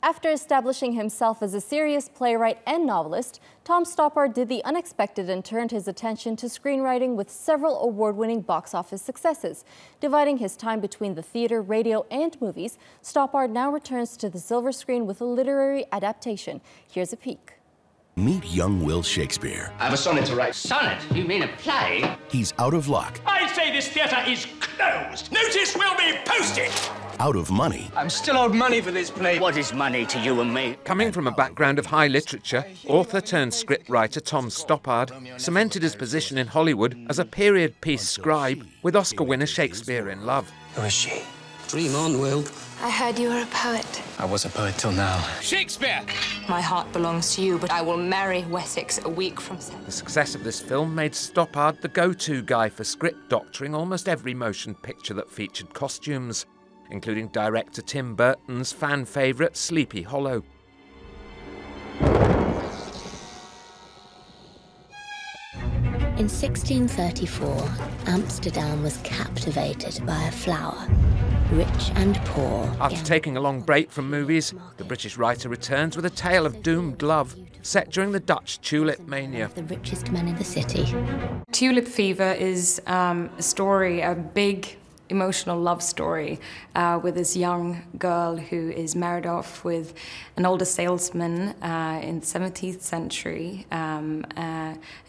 After establishing himself as a serious playwright and novelist, Tom Stoppard did the unexpected and turned his attention to screenwriting with several award-winning box office successes. Dividing his time between the theater, radio, and movies, Stoppard now returns to the silver screen with a literary adaptation. Here's a peek. Meet young Will Shakespeare. I have a sonnet to write. Sonnet? You mean a play? He's out of luck. I say this theatre is closed. Notice will be posted. Out of money. I'm still owed money for this play. What is money to you and me? Coming from a background of high literature, author turned scriptwriter Tom Stoppard cemented his position in Hollywood as a period piece scribe with Oscar winner Shakespeare in love. Who is she? Dream on, Will. I heard you were a poet. I was a poet till now. Shakespeare! My heart belongs to you, but I will marry Wessex a week from Sunday. The success of this film made Stoppard the go-to guy for script doctoring almost every motion picture that featured costumes, including director Tim Burton's fan favourite Sleepy Hollow. In 1634, Amsterdam was captivated by a flower, rich and poor. After taking a long break from movies, the British writer returns with a tale of doomed love set during the Dutch tulip mania. The richest men in the city. Tulip Fever is a story, a big emotional love story with this young girl who is married off with an older salesman in the 17th century and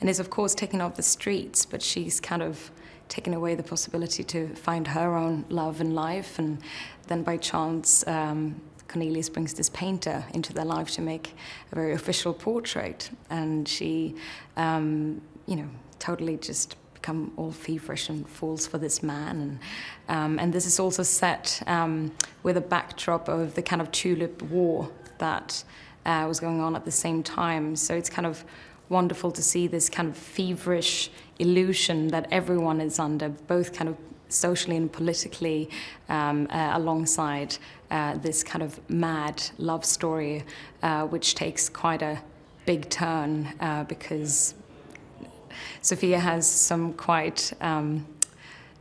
is of course taken off the streets, but she's kind of taken away the possibility to find her own love in life, and then by chance Cornelius brings this painter into their life to make a very official portrait, and she totally just become all feverish and falls for this man. And this is also set with a backdrop of the kind of Tulip War that was going on at the same time. So it's kind of wonderful to see this kind of feverish illusion that everyone is under, both kind of socially and politically, alongside this kind of mad love story, which takes quite a big turn because Sophia has some quite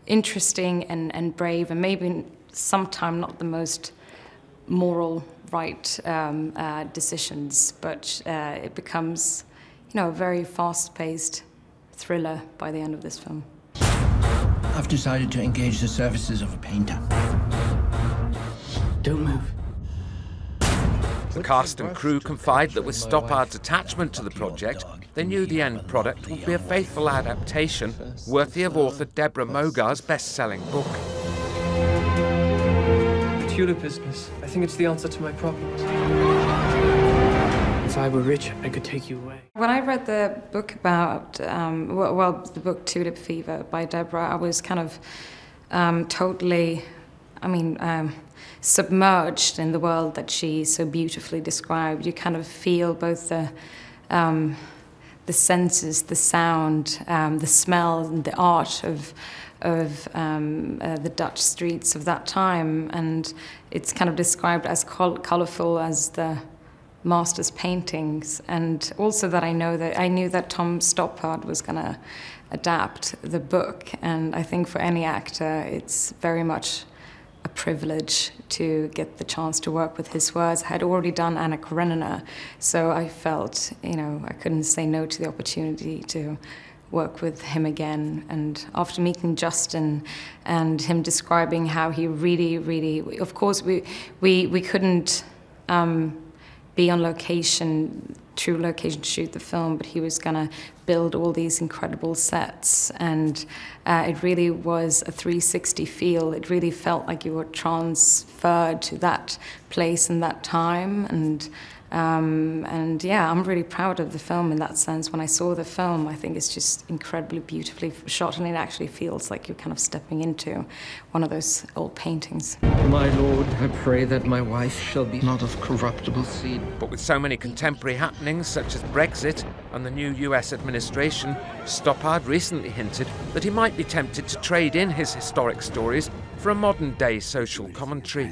interesting and brave and maybe sometimes not the most moral right decisions, but it becomes, a very fast-paced thriller by the end of this film. I've decided to engage the services of a painter. Don't move. The cast and crew confide that with Stoppard's attachment to the project, they knew the end product would be a faithful adaptation worthy of author Deborah Mogar's best-selling book. Tulip business. I think it's the answer to my problems. If I were rich, I could take you away. When I read the book about, the book Tulip Fever by Deborah, I was kind of totally, submerged in the world that she so beautifully described. You kind of feel both the senses, the sound, the smell, and the art of the Dutch streets of that time, and it's kind of described as colourful as the master's paintings. And also that I knew that Tom Stoppard was going to adapt the book, and I think for any actor it's very much a privilege to get the chance to work with his words. I had already done Anna Karenina, so I felt, I couldn't say no to the opportunity to work with him again. And after meeting Justin and him describing how he really, of course we couldn't be on location, true location to shoot the film, but he was gonna build all these incredible sets, and it really was a 360 feel. It really felt like you were transferred to that place and that time, and yeah, I'm really proud of the film in that sense. When I saw the film, I think it's just incredibly beautifully shot, and it actually feels like you're kind of stepping into one of those old paintings. My lord, I pray that my wife shall be not of corruptible seed. But with so many contemporary happenings such as Brexit and the new US administration, Stoppard recently hinted that he might be tempted to trade in his historic stories for a modern-day social commentary.